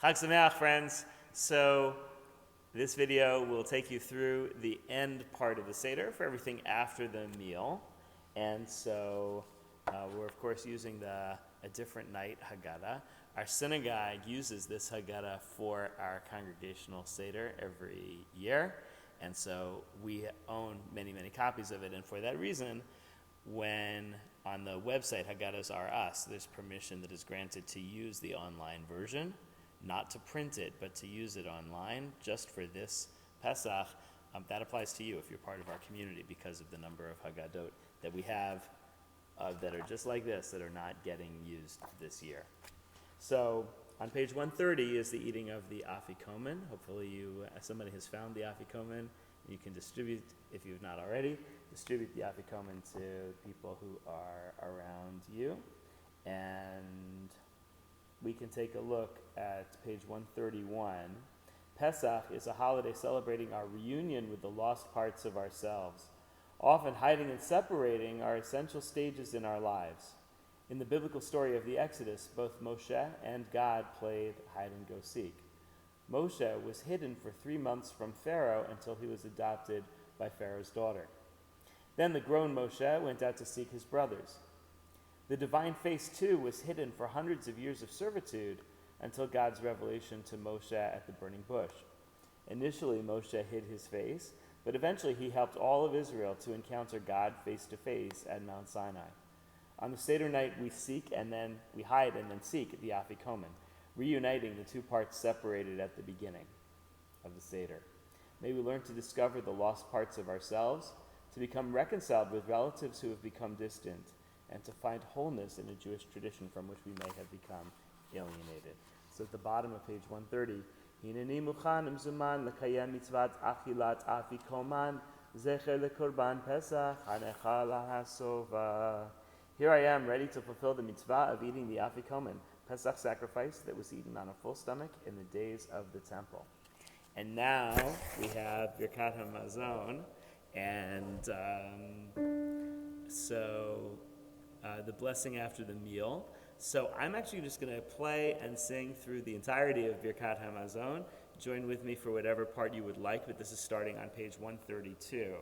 Chag Sameach, friends. So this video will take you through the end part of the Seder for everything after the meal. And so we're, of course, using a different night Haggadah. Our synagogue uses this Haggadah for our Congregational Seder every year. And so we own many, many copies of it. And for that reason, when on the website Haggadahs Are Us, there's permission that is granted to use the online version, not to print it, but to use it online just for this Pesach. That applies to you if you're part of our community because of the number of Haggadot that we have that are just like this, that are not getting used this year. So on page 130 is the eating of the Afikomen. Hopefully somebody has found the Afikomen. You can distribute, if you've not already, distribute the Afikomen to people who are around you. And we can take a look at page 131. Pesach is a holiday celebrating our reunion with the lost parts of ourselves. Often hiding and separating are essential stages in our lives. In the biblical story of the Exodus, both Moshe and God played hide-and-go-seek. Moshe was hidden for 3 months from Pharaoh until he was adopted by Pharaoh's daughter. Then the grown Moshe went out to seek his brothers. The divine face, too, was hidden for hundreds of years of servitude until God's revelation to Moshe at the burning bush. Initially, Moshe hid his face, but eventually he helped all of Israel to encounter God face-to-face at Mount Sinai. On the Seder night, we hide and then seek the Afikomen, reuniting the two parts separated at the beginning of the Seder. May we learn to discover the lost parts of ourselves, to become reconciled with relatives who have become distant, and to find wholeness in a Jewish tradition from which we may have become alienated. So at the bottom of page 130, Hineni muchanim zuman lekayem mitzvat achilat afikoman zecher lekorban pesach hanecha lahasova. Here I am, ready to fulfill the mitzvah of eating the afikomen, Pesach sacrifice that was eaten on a full stomach in the days of the temple. And now we have Birkat HaMazon, and the blessing after the meal. So I'm actually just going to play and sing through the entirety of Birkat HaMazon. Join with me for whatever part you would like, but this is starting on page 132.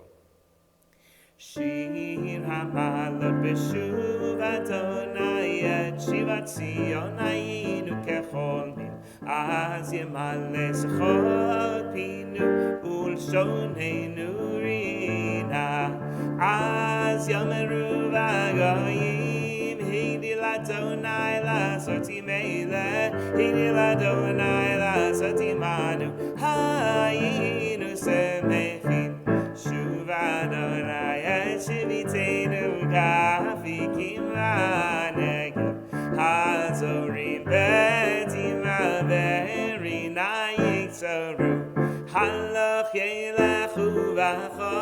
Shir HaMalot B'shuv Adonai Et Shivat Zion Hayinu Kechol Min Az Yemale Zechot Pinu Ulshonenu Rina Az Yomeru V'Goyim Hidi L'Adonai L'Asot Imele Hidi L'Adonai L'Asot Imanu Hayinu Semechin Shuv Adonai Shivitenu Kafikim Vanegim Hazorim Betim Averina Yitzoru Halach Yelechu V'cho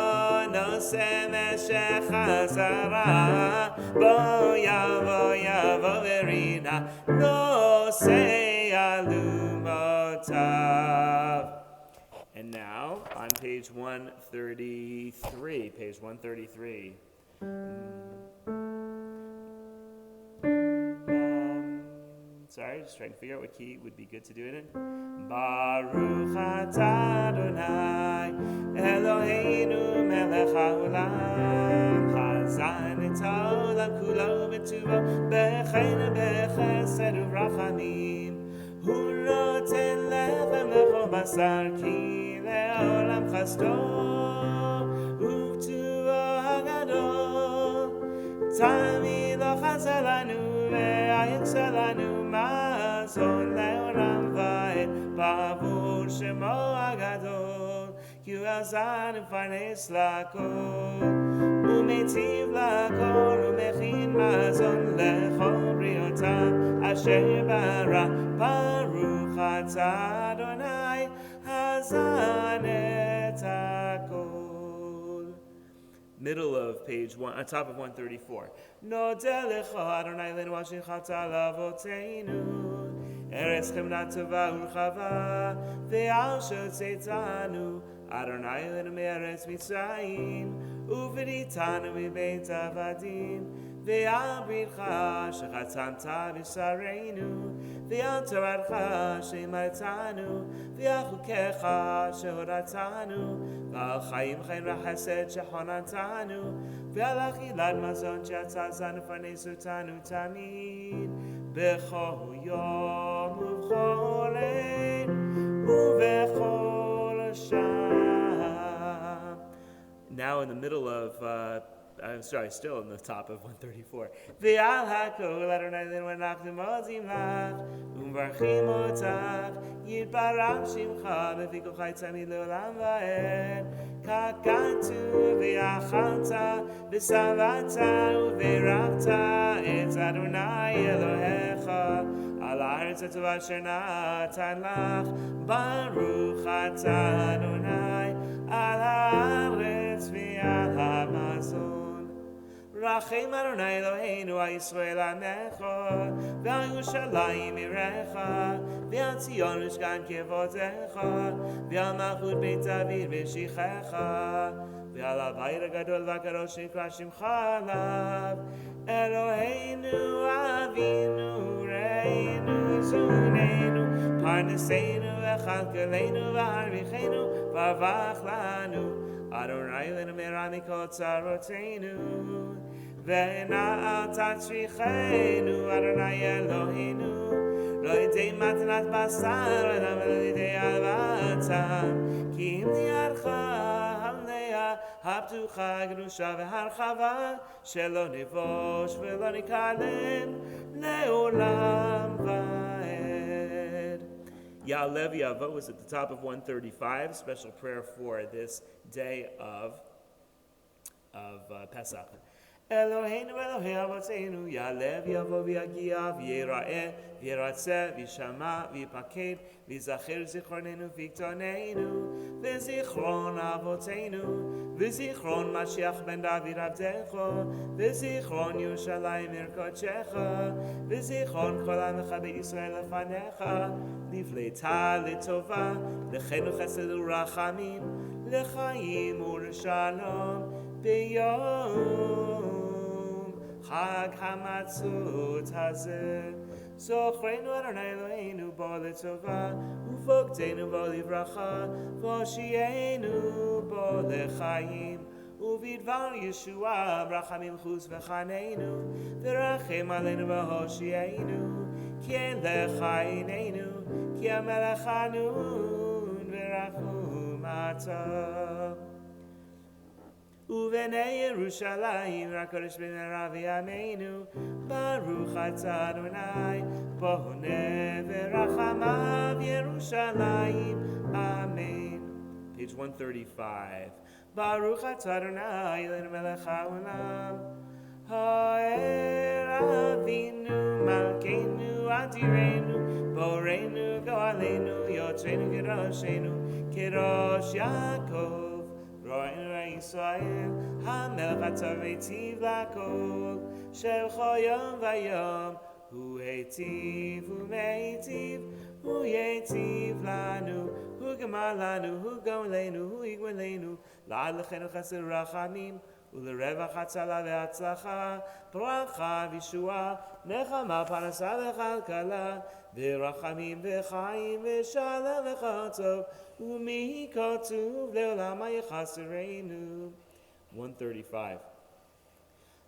Noseh Meshech Hazara Bo Yavo Verina Noseh Alumotav. And now, on page 133, sorry, just trying to figure out what key would be good to do it in. Baruch atah Adonai, Eloheinu melech haolam, chazan et haolam kulo b'tuvo, b'chein b'chesed u'rachamim, hu noten lechem lechol basar ki le'olam chasdo, u'v'tuvo hagadol, tamid lo chazal lanu ve'ayikzeh lanu mazon le'olam va'ed ba'avur shemo hagadol, ki hu azan u'farnes lakol, u'metiv lakol, u'mechin mazon lechol briotav asher bara. Baruch atah Adonai hazan et hakol. Middle of page 1, on top of 134. Nodeh lecha Adonai Eloheinu asher chata l'avoteinu, eretz chemda tova u'rchava, ve'al shotzeitzanu, Adonai Eloheinu me'eretz Mitzrayim, u'v'ritanu mibeit avadim, ועל בריתך שחתמת בשרנו, ועל תורתך שאמרתנו, ועל חוקיך שהורתנו, ועל חיים חיים וחסד שחוננתנו, ועל אכילת מזון שעצזנו פרנס אותנו תמיד, בכל יום ובכל עת ובכל שעה. Now in the middle of still in the top of 134. Ve'al hakol Adonai lenu anachnu mozim lach u'mvarchim otach yitbarach shimcha b'fikol chai tzamid le'olam va'ed kakantu ve'achalta v'savata u've'rachta et Adonai Elohecha al haaretz hatovah asher natan lach baruch atah Adonai al haaretz ve'al hamazon. Rachem Adonai Eloheinu al Yisrael amecha ve'al Yerushalayim irecha ve'al Tzion mishkan kevotecha ve'al malchut Beit David v'shichecha ve'al habayit hagadol v'hakadosh שנקרא שמך עליו Eloheinu Avinu Reinu Zunenu Parnaseinu v'chalkeleinu v'harvicheinu v'avach lanu Adonai lenu merah mikol tzaroteinu Ve'na'al tatzrichenu Adonai Eloheinu Lo yidei matnat basar Adam Lo yidei alvatam Ki im liyadcha hamleya Haptucha gdusha ve'harchava Shelo nivosh ve'lo nikalem Le'olam va'ed. Ya'alev Yavo was at the top of 135, special prayer for this day of Pesach. Eloheinu Elohei Avotzeinu Ya'alev Yavo v'yagia v'yira'eh v'yiratzeh v'yishama v'yipaked v'yizacher zichronenu v'yiktonenu v'zichron Avotzeinu v'zichron Mashiach ben David Avdecho v'zichron Yerushalayim ir Kodechecha v'zichron kol amecha b'Yisrael lefanecha livleita letova lechenu chesed u'rachamim lechayim u'leshalom b'yom Chag hamatzot hazeh Zochrenu Adonai Eloheinu bo letovah Uvogtenu bo livracha Voshienu bo lechayim Uvidvar Yeshua Brachamim chuz v'chaneinu V'rachem aleinu v'hoshienu Ki en lechayinenu Ki amelech hanun v'rachum atah Uvenei Yerushalayim Rakodesh b'merav yameinu Baruch atah Adonai Boneh v'rachamav Yerushalayim Amen. Page 135. Baruch atah Adonai Eloheinu melech haolam Ha'er Avinu Malkeinu Adirenu Boreinu Go'aleinu Yotzreinu Kedoshenu Kedosh Yaakov Ro'enu Yisrael HaMelech Atah Veitiv L'Kol Shelcho Yom Vayom Hu Heitiv U'Meitiv Hu Yeitiv Lanu Hu Gamal Lanu Hu Gomleinu Hu Yigweleinu La'ad L'chenu Chesed Rachamim U'Lerevach Hatzala Ve'Hatzlacha Bracha V'Yeshua Nechama Parnasa V'Chalkala V'Rachamim V'Chaim V'Shalom V'Chotov Umi kotuv le'olam ha'yechaserenu. 135.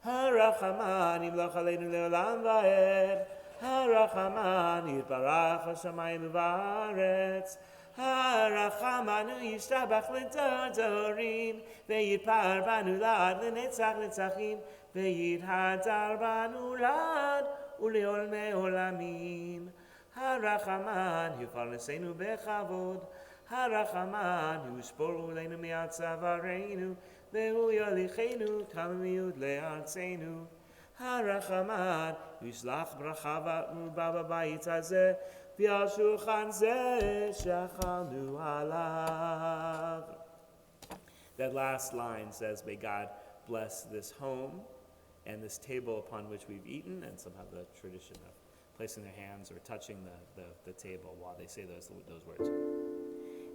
Harachaman yimloch aleinu le'olam va'ed. Harachaman yitbarach hashamayim v'aretz. Harachamanu yishtabach l'dodorim. Ve'yitpar banu lad l'netzach l'tzachim. Ve'yithadar banu lad u'le'olmei olamim. Harachaman yufarnesenu bechavod. Harachaman yushboru leinu mi'atzavarenu vehu yolichenu kamiyud le'artzenu. Harachaman yishlach bracha b'bayit hazeh v'al shulchan zeh shachalnu alav. That last line says, may God bless this home and this table upon which we've eaten, and some have the tradition of placing their hands or touching the table while they say those words.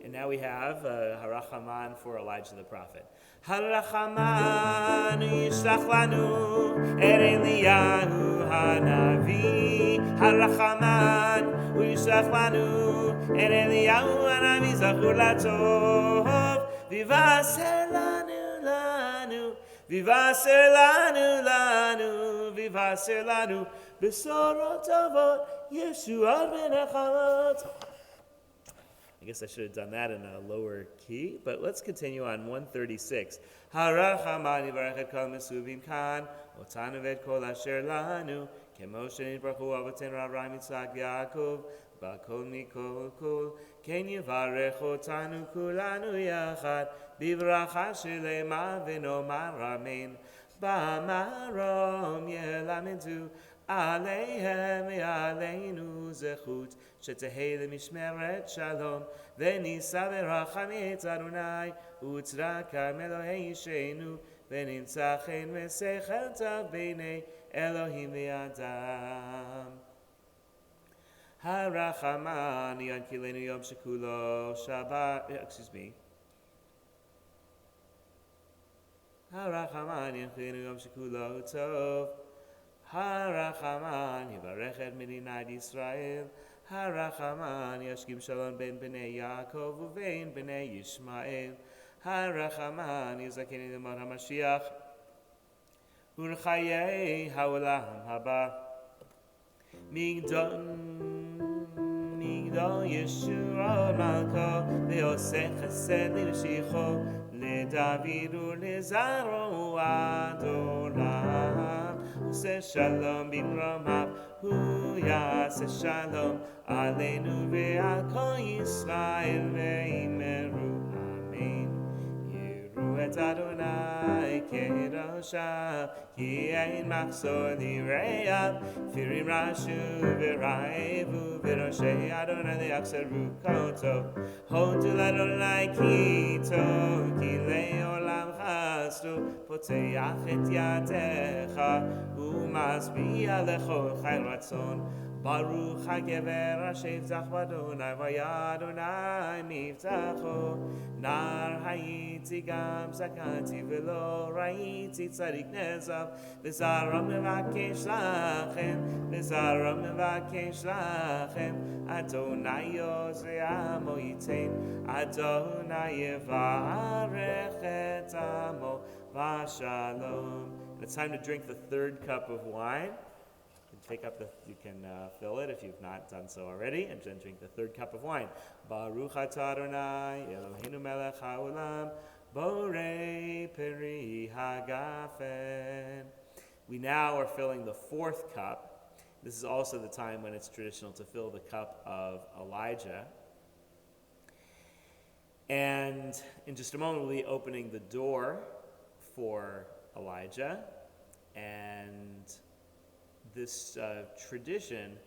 And now we have Harachaman for Elijah the prophet. Harachaman yishlach lanu et Eliyahu hanavi. Harachaman yishlach lanu et Eliyahu hanavi zachur latov. Vivaser lanu lanu, vivaser lanu lanu, vivaser lanu besorot tovot Yeshuat v'nechamot. I guess I should have done that in a lower key, but let's continue on 136. Harachaman yivarech et kol mesuvim kan, otanu v'et kol asher lanu, kemoshe nitbrachu avotenu Avraham Yitzchak Yaakov, b'kol mikol kol, ken yivarech otanu kulanu yachad, bivracha shelema v'nomar amen, b'amarom yelamedu, Aleihem ve'aleinu zechut shetehei lemishmeret shalom v'nisa v'racham et Adonai u'tzraka Elohei Yisheinu v'nintzach en v'sechel tav b'nei Elohim ve'adam Harachaman yankilenu yom shekulo Shabbat Harachaman yankilenu yom shekulo tov Harachaman yivarech et medinat Yisrael Harachaman yashkim shalom ben bnei Yaakov uvein bnei Yishmael Harachaman yizakeni lemot HaMashiach Urchayei haolam haba Migdol Yeshua Malko Ve'oseh chesed l'Yishicho LeDavid u'lezaro Adonai Use shalom bimromav Hu yaseh shalom Aleinu ve'al kol Yisrael ve'imeru Amen Yiru et Adonai kedoshav Ki ein machzor li'reiav Firim rashu v'raivu V'roshei Adonai le'achseru kol tov Hodu l'Adonai ki tov Ki le'olam chasdu Poteach et yadecha U'masbi'a lechol chai ratzon Baruch HaGever Asher Yiftach B'Adonai V'Yadonai Mivtacho Nar hayiti gam zakanti V'lo ra'iti tzadik nezav V'zaram mevakesh lachem V'zaram mevakesh lachem Adonai yozeh amo yitein Adonai yevarech et amo v'shalom. It's time to drink the third cup of wine. You can fill it if you've not done so already, and then drink the third cup of wine. Baruch atah Adonai Eloheinu melech haolam borei peri hagafen. We now are filling the fourth cup. This is also the time when it's traditional to fill the cup of Elijah. And in just a moment, we'll be opening the door for Elijah. And this tradition,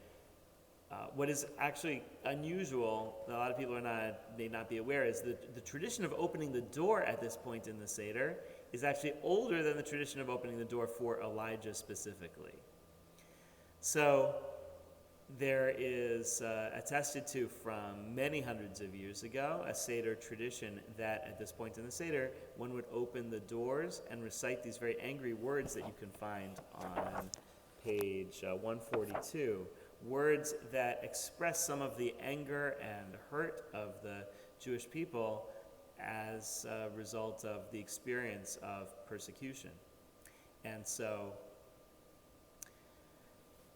what is actually unusual, that a lot of people may not be aware, is that the tradition of opening the door at this point in the Seder is actually older than the tradition of opening the door for Elijah specifically. So there is attested to from many hundreds of years ago a Seder tradition that at this point in the Seder, one would open the doors and recite these very angry words that you can find on page 142, words that express some of the anger and hurt of the Jewish people as a result of the experience of persecution. And so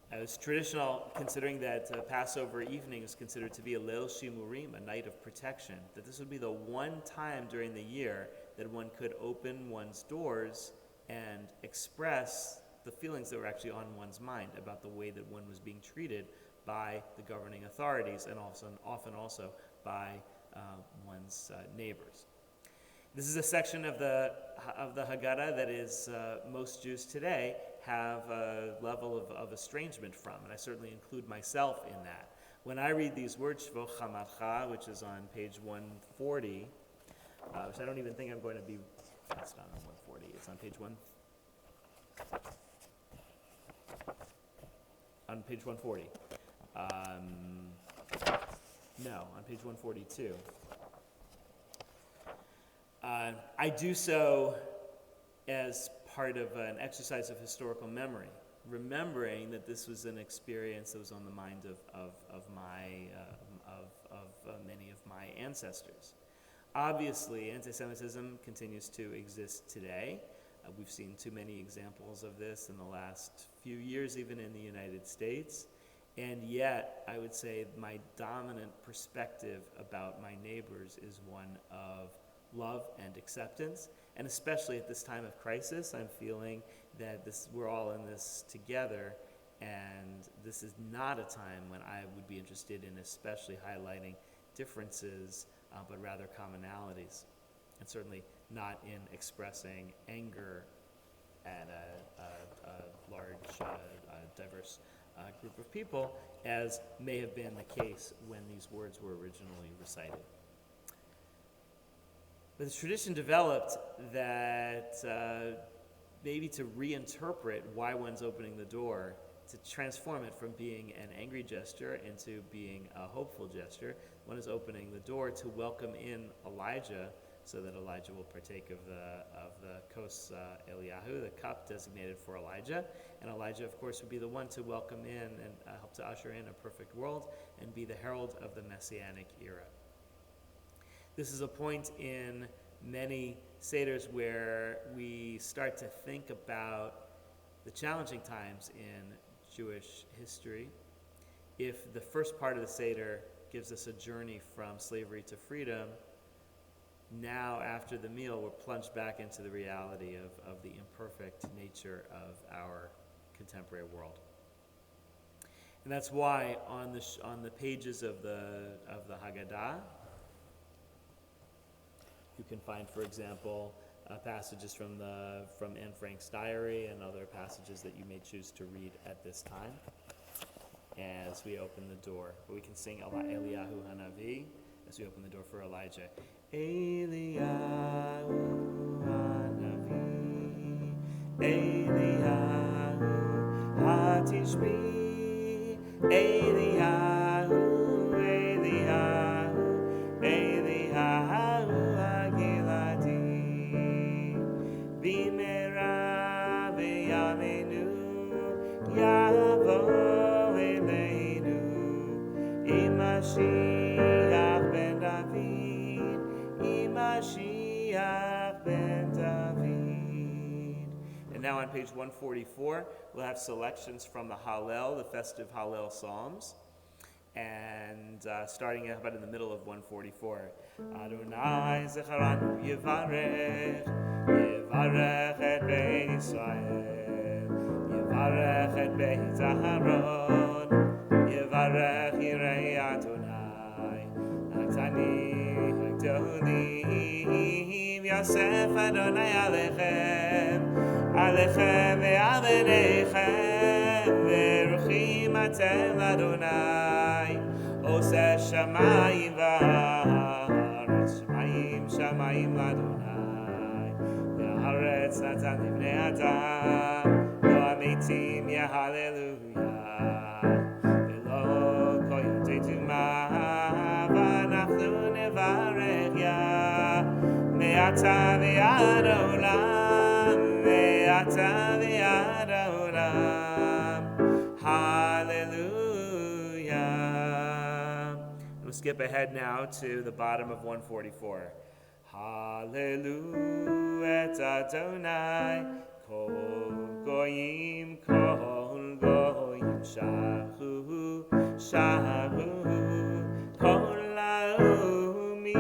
it was traditional, considering that Passover evening is considered to be a Leil Shimurim, a night of protection, that this would be the one time during the year that one could open one's doors and express the feelings that were actually on one's mind about the way that one was being treated by the governing authorities, and often also by one's neighbors. This is a section of the Haggadah that is most Jews today have a level of estrangement from, and I certainly include myself in that. When I read these words, Shvo Chamatcha, which is on page 140, which I don't even think I'm going to be, it's not on 140, it's on page 140. No, on page 142. I do so as part of an exercise of historical memory, remembering that this was an experience that was on the mind of many of my ancestors. Obviously, anti-Semitism continues to exist today. We've seen too many examples of this in the last few years, even in the United States. And yet, I would say my dominant perspective about my neighbors is one of love and acceptance. And especially at this time of crisis, I'm feeling that we're all in this together, and this is not a time when I would be interested in especially highlighting differences, but rather commonalities, and certainly not in expressing anger at a large, diverse group of people, as may have been the case when these words were originally recited. But the tradition developed that maybe to reinterpret why one's opening the door, to transform it from being an angry gesture into being a hopeful gesture, one is opening the door to welcome in Elijah, so that Elijah will partake of the kos Eliyahu, the cup designated for Elijah. And Elijah, of course, would be the one to welcome in and help to usher in a perfect world and be the herald of the Messianic era. This is a point in many Seders where we start to think about the challenging times in Jewish history. If the first part of the Seder gives us a journey from slavery to freedom, now after the meal we're plunged back into the reality of the imperfect nature of our contemporary world. And that's why on the pages of the Haggadah, you can find, for example, passages from Anne Frank's diary and other passages that you may choose to read at this time as we open the door. We can sing Eliyahu Hanavi as we open the door for Elijah. Eliyahu Hanavi, Eliyahu Hatishbi, Eliyahu, Eliyahu, Eliyahu Agiladi, Bimera Veyamenu, Yavo Eleinu, Imashiach ben David, Imashiach ben David. And now on page 144, we'll have selections from the Hallel, the festive Hallel Psalms. And starting about in the middle of 144. Adonai Zecharanu Yevarech, Yevarech et Beit Yisrael, Yevarech et Beit Aharon, Yevarech Yirei Adonai, Aktani, Agdolim, Yosef Adonai Alechem, Alechem ve'aveneichem, ve'ruchim atem Adonai, Oseh Shamayim va'aretz, Shamayim l'Adonai, ve'aretz natan livnei Adam, lo ametim hallelujah, ve'lo kol yodei tumah, v'anachnu nevarech ya, me'ata ve'ad olam, me'ata ve'ad olam, hallelujah. We'll skip ahead now to the bottom of 144. Hallelujah et Adonai, kol goyim, shahu, shahu, kol laumim,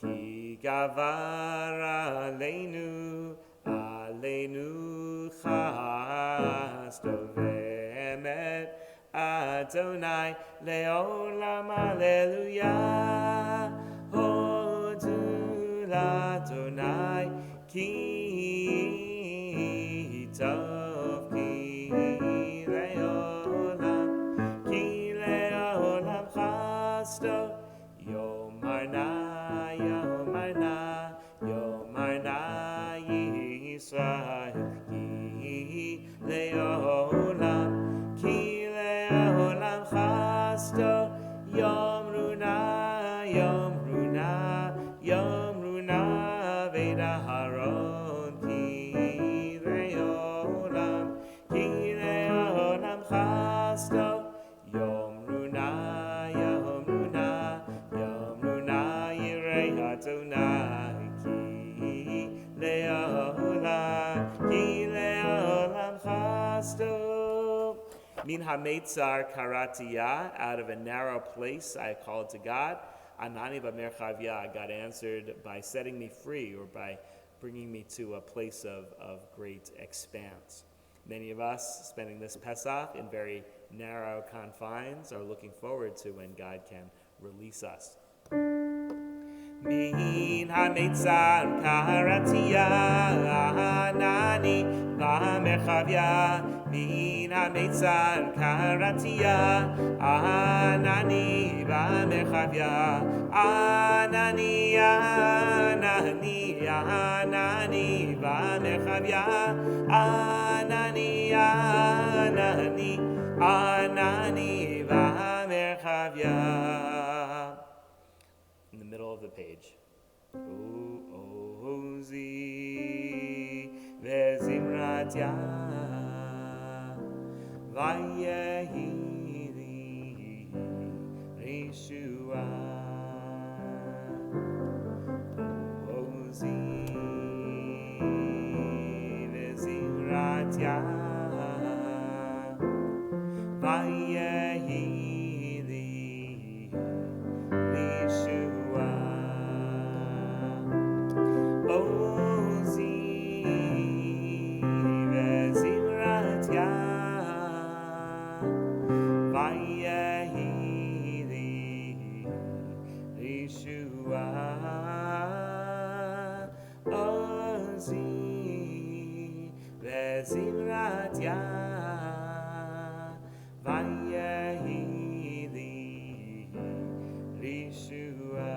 ki gavar aleinu, aleinu chasto ve'emet, Adonai leolam hallelujah, hodu l'Adonai ki tov ki leolam chasto yomarna yomarna yomarna Yisrael ki leolam chasto yomruna yomruna yomruna Min hametzar karatiya, out of a narrow place I called to God. Anani b'merchavya, God answered by setting me free, or by bringing me to a place of great expanse. Many of us spending this Pesach in very narrow confines are looking forward to when God can release us. Min hametzar karatiya, anani b'merchavya. Min hametzar karatiya, anani b'merchavya. Anani, anani, anani b'merchavya. Anani, anani, anani b'merchavya. In the middle of the page. Ozi vezimrat ya vayehi li Yeshua. Ozi vezimrat ya vayehi li Yeshua. Ozi vezimrat ya vayehi li Yeshua. Ozi vezimrat ya vayehi li Yeshua.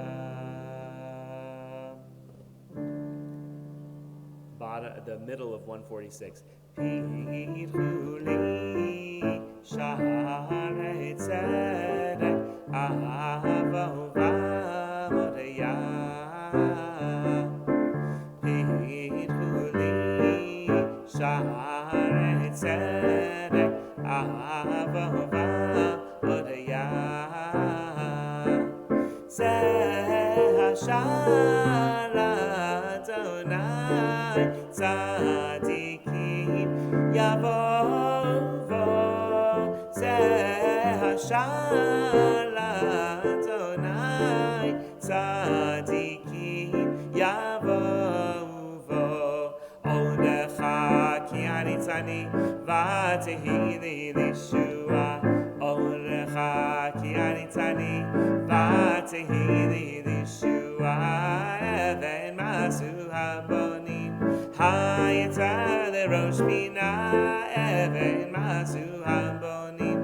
The middle of 146. Pidchuli shaharei tzedek ahava modeya. Pidchuli shaharei tzedek ahava modeya. Zeh hashar Adonai tzadikim yavovo. Zeh hashar Adonai tzadikim yavovo. Olecha ki anitzani v'tehi li Yeshua. Olecha ki anitzani v'tehi li Yeshua. Even masu habonim hayeta lerosh bina. Even masu habonim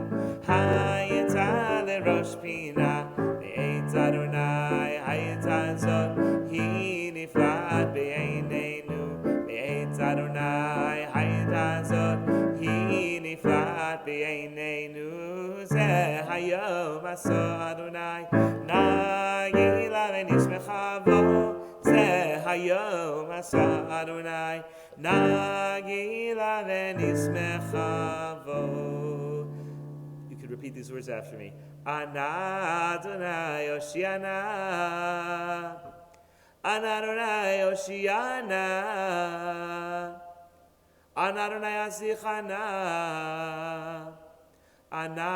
hayeta lerosh bina. Be'et Adonai hayeta zot hi niflat be'einenu. Be'et Adonai hayeta zot hi niflat be'einenu. Zeh hayom aso Adonai nagila v'nismecha vo. Zeh hayom asa Adonai nagila v'nismecha vo. You could repeat these words after me. Ana Adonai Oshiana, Ana Adonai Oshiana, Ana Adonai Azichana, Ana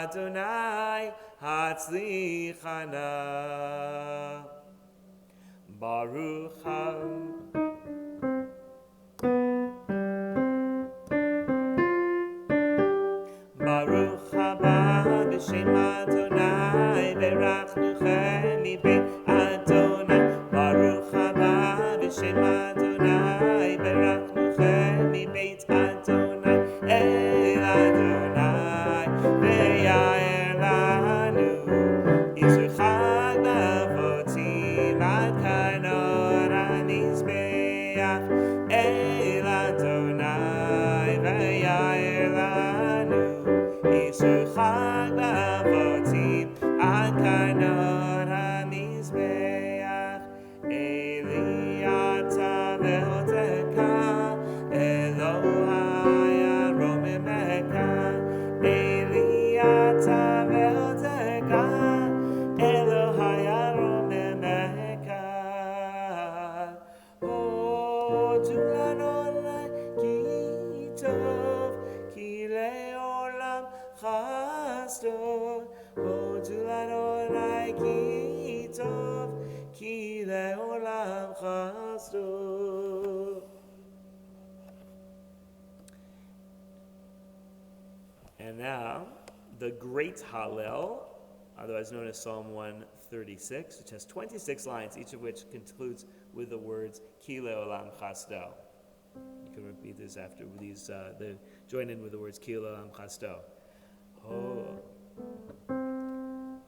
Adonai Hatzlichana. Baruch Baruch haba b'shem Adonai berachnuchem mibeit Adonai. Baruch haba b'shem Adonai berachnuchem mibeit Adonai. El Adonai ve'yair lanu yitzchak b'avotim ad kanor hamizbeach. El Adonai ve'yair lanu yitzchak b'avotim ad kanor hamizbeach. Eli ata ve'oteka Elohai aromemeka. Eli ata ve'oteka Elohai aromemeka. Oh, tulan olai ki tov ki le'olam chasto, hodu l'Adonai ki tov, ki le'olam chasto. And now, the Great Hallel, otherwise known as Psalm 136, which has 26 lines, each of which concludes with the words Ki le'olam chasto. You can repeat this after these. Join in with the words Ki le'olam chasto.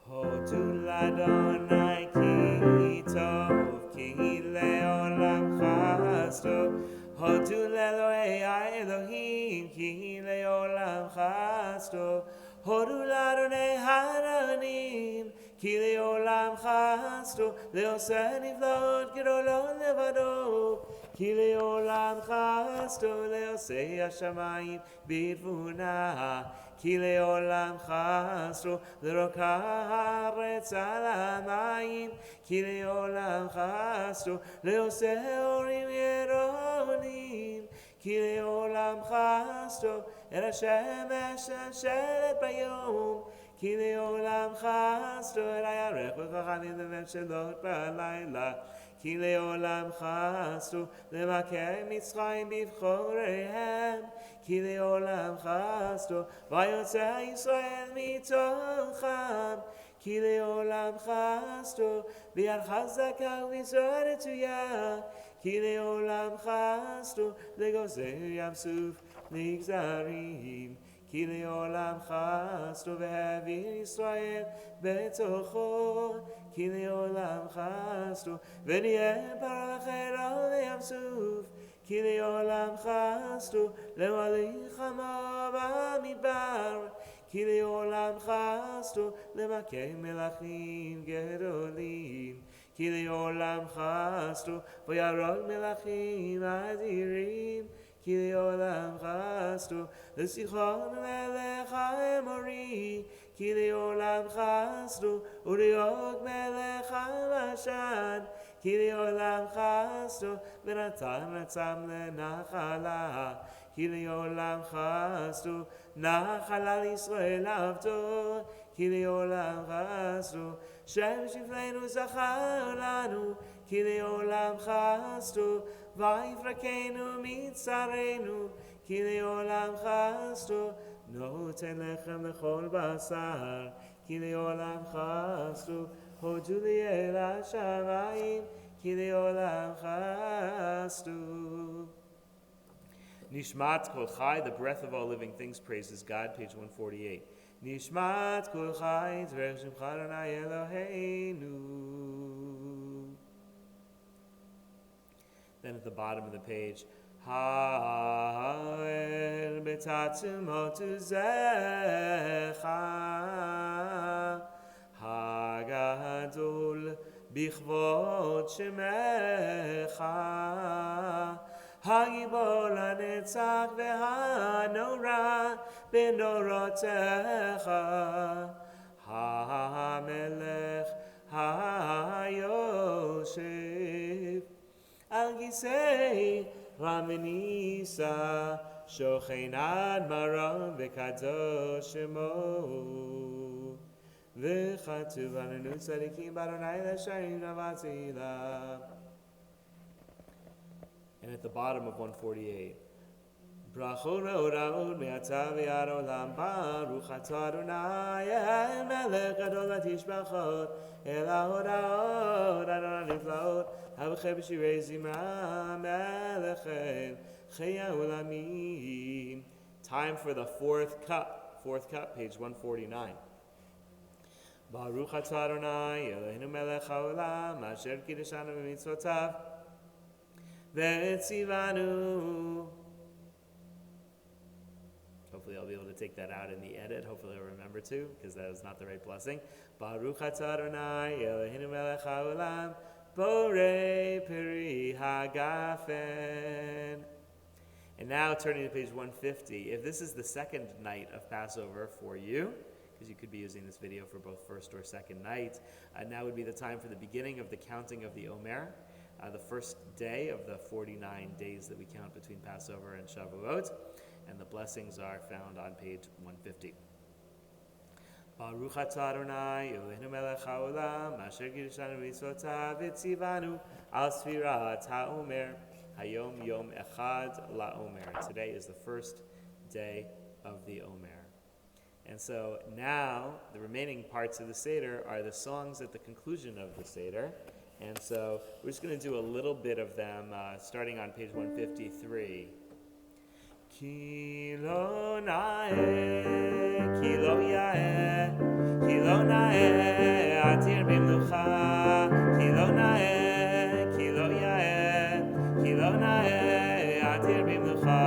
Hodu l'Adonai ki tov, ki le'olam chasto. Hodu l'Eloi Elohim, ki le'olam chasto. Hodu l'Adonai haranim, ki le'olam chasto. Le'oseh niflaot gedolot levado, ki le'olam chasto. Le'oseh hashamayim b'tvuna, ki le'olam chasto. Le'roka haaretz al hamayim, ki le'olam chasto. Le'oseh orim yeronim, ki le'olam chasto. El hashemesh ashelet bayom, ki le'olam chasto. El hayarech v'chachamim v'memshelot b'alayla, ki le'olam chasto. Le'makeh Mitzrayim b'vchoreihem, ki le'olam chasto. V'yotzeh Yisrael mitocham, ki le'olam chasto. B'yad chazaka u'b'zor etuyah, ki le'olam chasto. Le'gozer yam suf nigzarim, ki le'olam chasto. V'havir Yisrael betocho, ki le'olam chasto. V'niyeh parachero ve'yam suf, ki le'olam chasto. Le'malichama b'midbar, ki le'olam chasto. Le'makeh melachim gedolim, ki le'olam chasto. V'yarog melachim adirim, ki le'olam chasto. L'sichon melech ha'emori, ki le'olam chasto. U'liog melech ha'bashan, ki le'olam chasto. V'natan atzam le'nachala, ki le'olam chasto. Nachala l'Yisrael avdo, ki le'olam chasto. Shem shifleinu zachar lanu, ki le'olam chasto. Vayifrakenu mitzarenu, ki le'olam chasto. Noten lechem lechol basar, ki le'olam chasto. Hodu li'el hashamayim, ki le'olam chasto. Nishmat kol chai, the breath of all living things, praises God, page 148. Nishmat kol chai, dverech shemcha Adonai Eloheinu. Then at the bottom of the page, Ha'el betatzimot uzecha, Hagadol bichvot shemecha, Hagibor hanetzach v'hanora b'norotecha, Ha'melech ha'yoshev al gisei Raminisa shochen admaram v'kadosh shemo v'chatuv anenu tzadikim baronai l'sharim navatila. And at the bottom of 148, Brachot ra'od me'ata v'yad olam baruch atah Adonai el melech gadol v'tishbachot el ha'oda'ot Adonai niflaot havachei b'shirei zimra melech el chaya olamim. Time for the fourth cup, page 149. Baruch atah Adonai Eloheinu melech ha'olam asher kiddushanu b'mitzvotav v'etzivanu. Hopefully I'll be able to take that out in the edit. Hopefully I'll remember to, because that was not the right blessing. Baruch atah Adonai Eloheinu melech ha'olam borei peri hagafen. And now turning to page 150, if this is the second night of Passover for you, because you could be using this video for both first or second night, now would be the time for the beginning of the counting of the Omer, the first day of the 49 days that we count between Passover and Shavuot, and the blessings are found on page 150. Baruch atah Adonai, Eloheinu melech haolam, asher kiddushanu b'mitzvotav v'tzivanu al sfirat ha'omer, hayom yom echad la'omer. Today is the first day of the Omer. And so now the remaining parts of the Seder are the songs at the conclusion of the Seder. And so we're just going to do a little bit of them, starting on page 153. Ki lo na'eh, ki lo ya'eh, ki lo na'eh, atir b'mlucha, ki lo na'eh, ki lo ya'eh, ki lo na'eh, atir b'mlucha,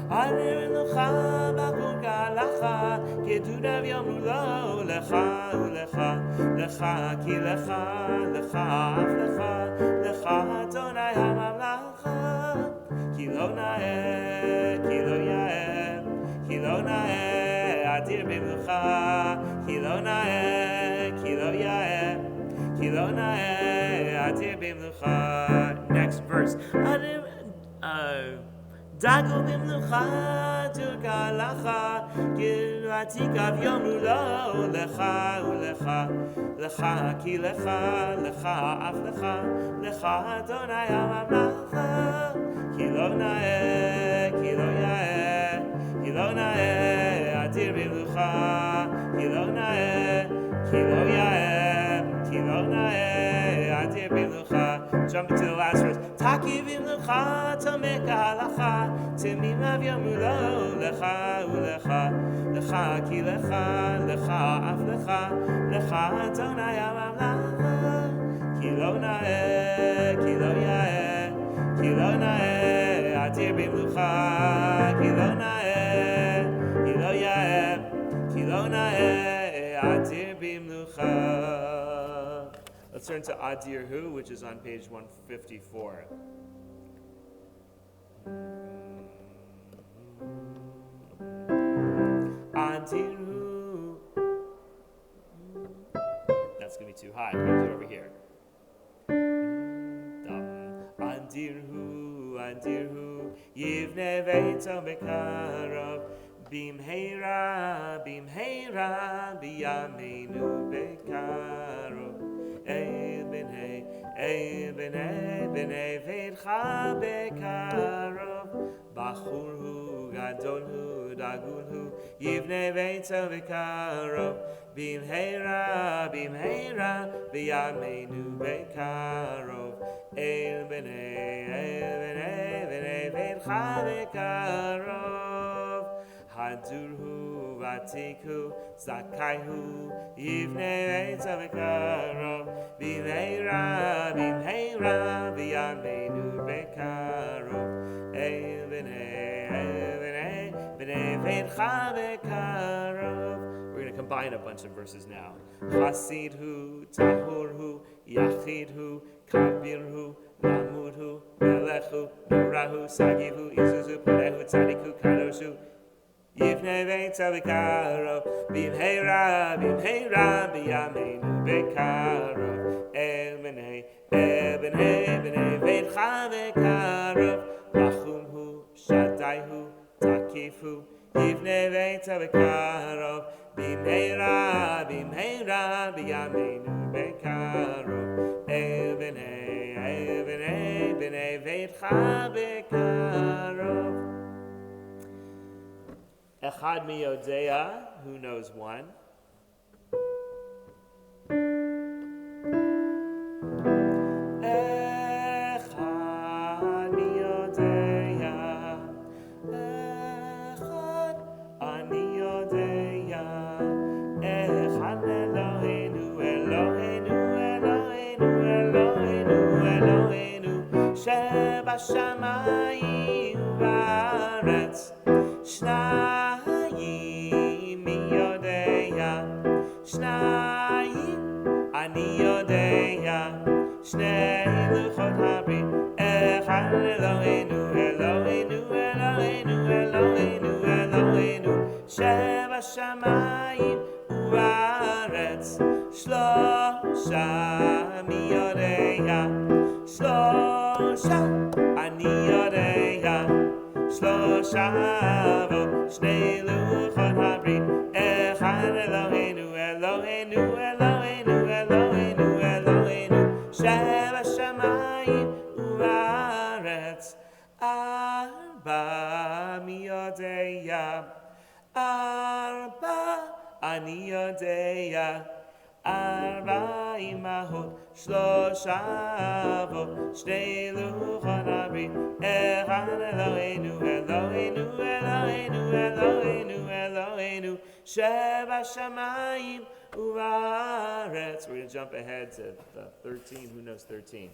atir b'mlucha, b'chur galacha, kedudav yomru lo, lecha ulecha, lecha ki lecha, lecha af lecha, lecha Adonai ha'mamlacha, ki lo na'eh, ki lo ya'eh, ki lo na'eh, atir b'mlucha, ki lo na'eh, ki lo ya'eh, ki lo na'eh, atir b'mlucha. Next verse. Dago b'mlucha, turka lacha, gilu atikav yomru lo, lecha ulecha, lecha ki lecha, lecha af lecha, lecha Adonai ha'mamlacha, ki lo na'eh, ki lo ya'eh, ki lo na'eh, atir b'mlucha, ki lo na'eh, ki lo ya'eh, ki lo na'eh, atir b'mlucha. Jump into the last verse. Taki b'mlucha, tomeka halacha, temimav yomru lo, lecha ulecha, lecha ki lecha, lecha af lecha, lecha Adonai ha'mamlacha, ki lo na'eh, ki lo ya'eh, ki lo na'eh, atir b'mlucha, ki lo na'eh, ki lo ya'eh, ki lo na'eh, atir b'mlucha. Let's turn to Adir Hu, which is on page 154. Adir Hu. That's going to be too high. I'm going to do it over here. Adir Hu, Yivne Veito Bekarov, Bimheira, Biyamenu Bekarov. B'nei veidcha bekarov, bachur hu, gadol hu, dagul hu, yivne veito bekarov, bimheira, b'yamenu bekarov, b'nei veidcha bekarov, hadur hu, vatikhu, zakaihu, yivne veito bekarov, b'meira, b'yamenu bekarov, b'nei veidcha bekarov. We're going to combine a bunch of verses now. Chasid hu, tahur hu, yachid hu, kabir hu, lamud hu, melech hu, nurahu, sagiv hu, izuzu, porehu, tzadik hu, kadosh hu, Yivne veito bekarov, b'meira, b'yamenu bekarov, b'nei veidcha bekarov, lachum hu, shaddai hu, takif hu, yivne veito bekarov, b'meira, b'yamenu bekarov, b'nei veidcha bekarov. Echad mi yodea, who knows one? Echad mi yodea, echad ani yodea, echad Eloheinu, שבשמיים ובארץ, שניים מי יודע, שניים אני יודע, שני לוחות הברית, אחד אלוהינו, שבשמיים ובארץ, שלושה מי יודע, שלושה אני יודע, שלושה ושני לוחות הברית, אחד אלוהינו, Eloheinu, Eloheinu, Eloheinu, Eloheinu, שבשמיים ובארץ. ארבע מי יודע, ארבע אני יודע, ארבע אמהות, שלושה אבות, שני לוחות הברית, אחד אלוהינו, אלוהינו, אלוהינו, אלוהינו, אלוהינו, שבשמיים ובארץ. We're going to jump ahead to 13. Who knows 13?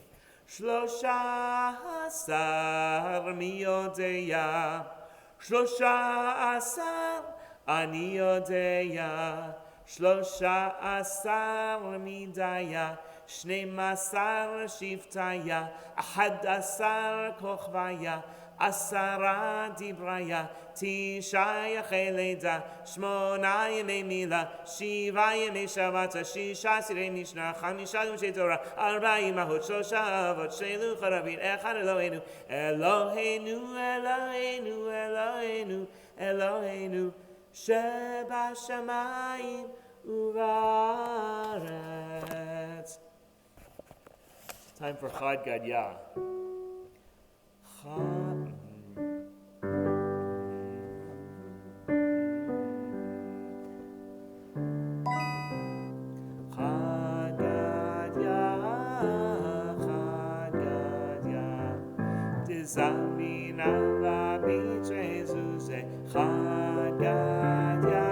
13 מי יודע, 13 אני יודע, 13 מידיה, 12 שבטיה, 11 כוכביה, 10 דבריה, 9 ימי לידה, 8 ימי מילה, 7 ימי שבת, 6 סדרי משנה, 5 דמשי תורה, 4 אמהות, 3 אבות, 2 לוחות הברית, אחד אלוהינו, אלוהינו, אלוהינו, אלוהינו, אלוהינו, שבשמיים ובארץ. Time for Chad Gadya. Chad Gadya, Chad Gadya, Tizamina Rabbi Jesus, Chad Gadya,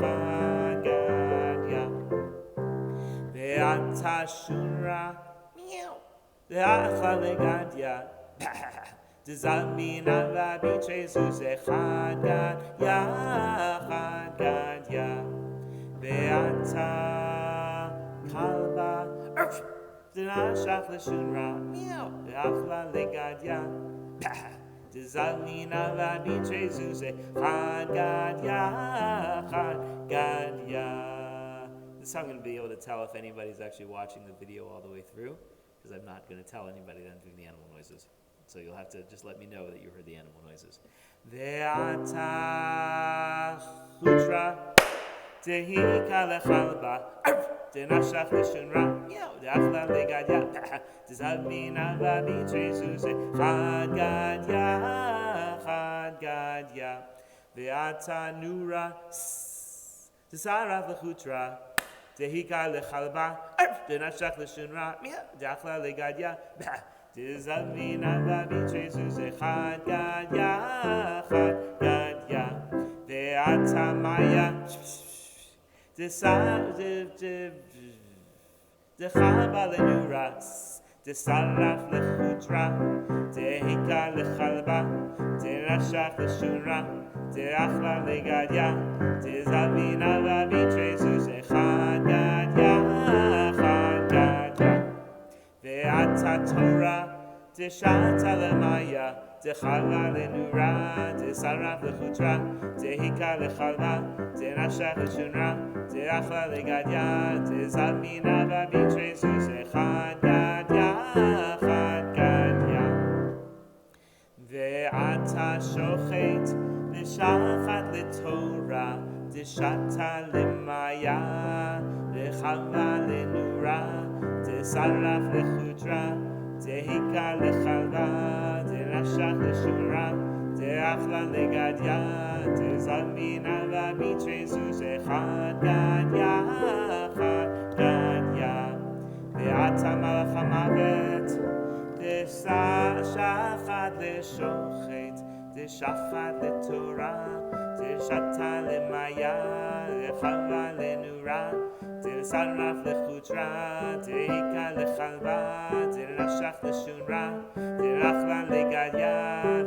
Chad Gadya, Ve'ata Shura, meow, Ve'acha Legadya, Tizamina Rabbi Jesus, Chad Gadya, Chad Gadya, Ve'ata Kalba, Dinashach Leshunra, meow, Ve'achla Legadya, Tizamina Rabbi Jesus, Chad Gadya, Chad Gadya. This is how I'm going to be able to tell if anybody's actually watching the video all the way through, because I'm not going to tell anybody that I'm doing the animal noises. So you'll have to just let me know that you heard the animal noises. Ve'ata chutra tehika lechalba tenashach leshunra de'achla legadya tizamina Rabbi Jesus Chad Gadya, Chad Gadya, Ve'ata nura tisaraf lechutra tehika lechalba tenashach leshunra de'achla legadya tizamina Rabbi Jesus Chad Gadya, Chad Gadya, Ve'ata maya Dechaba lenura, Desaraf lechutra, Tehika lechalba, Tenashach leshunra, Teachla legadya, Tezavina Rabbi Jesus, Chad Gadya, Chad Gadya, Ve'ata Torah, Teshata lemaya, Techala lenura, Tesaraf lechutra, Tehika lechalba, Tenashach leshunra, Teachla legadya, Tezavina Rabbi Jesus, Chad Gadya, Chad Gadya, Ve'ata shochet, Neshachat leTorah, Teshata lemaya, Rechava lenura, Tesaraf lechutra, Tehika lechalba, Tenashach leshunra, Teachla legadya, Tezamina Rabbi Jesus, Chad Gadya, Chad Gadya, Ve'ata malach hamavet, Teshachat leshochet, Teshachat leTorah, Teshata lemaya, Rechava lenura, Tesaraf lechutra, Tehika lechalba, Tenashach leshunra, Teachla legadya,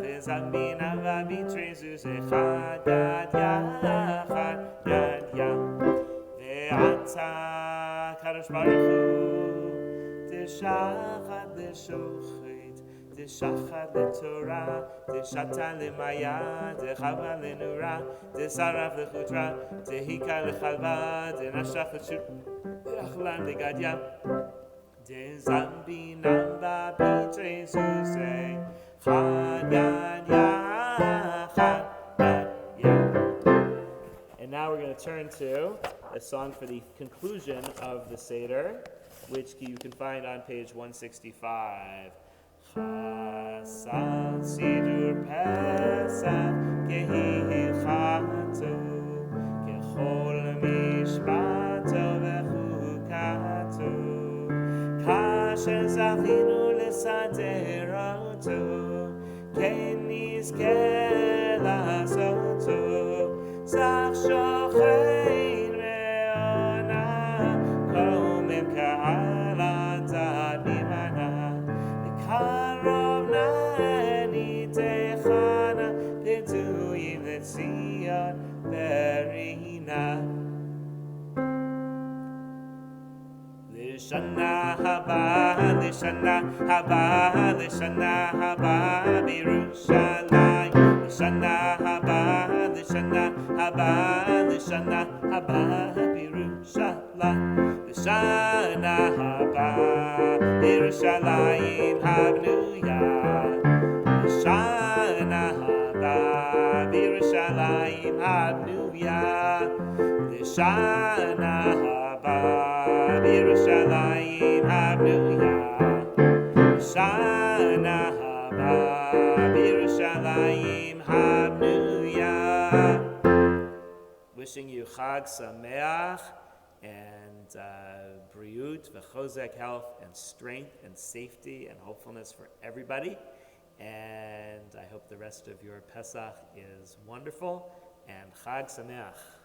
Tezamina Rabbi Jesus, Chad Gadya, Chad Gadya, Ve'ata Kadosh Baruch Hu, Teshachat leshochet, Teshachat leTorah, Teshata lemaya, Techava lenura, Tesaraf lechutra, Tehika lechalba, Tenashach leshunra, legadya, Tezamina Rabbi Jesus, Chad Gadya, Chad Gadya. And now we're going to turn to a song for the conclusion of the Seder, which you can find on page 165. Chasal Sidur Pesach Kehilchatu Kechol Mishpato Vechukatu Kasher Zachinu Lesaderotu Ken Nizke Lasotu Zach Shochein Me'ona Komem Ka'al Adad Nimana Karov Nani Techana Peduyim Letzion Berina Lishana Haba Lishana Haba Lishana Haba Birushalayim Lishana Haba Lishana Haba Lishana Haba Birushalayim Lishana Haba Birushalayim Habnuyah Lishana Haba Birushalayim Habnuyah Lishana Haba Birushalayim Habnuyah Lishana Haba Birushalayim Habnuyah. Wishing you Chag Sameach and Briut, V'chozek, health and strength and safety and hopefulness for everybody. And I hope the rest of your Pesach is wonderful, and Chag Sameach.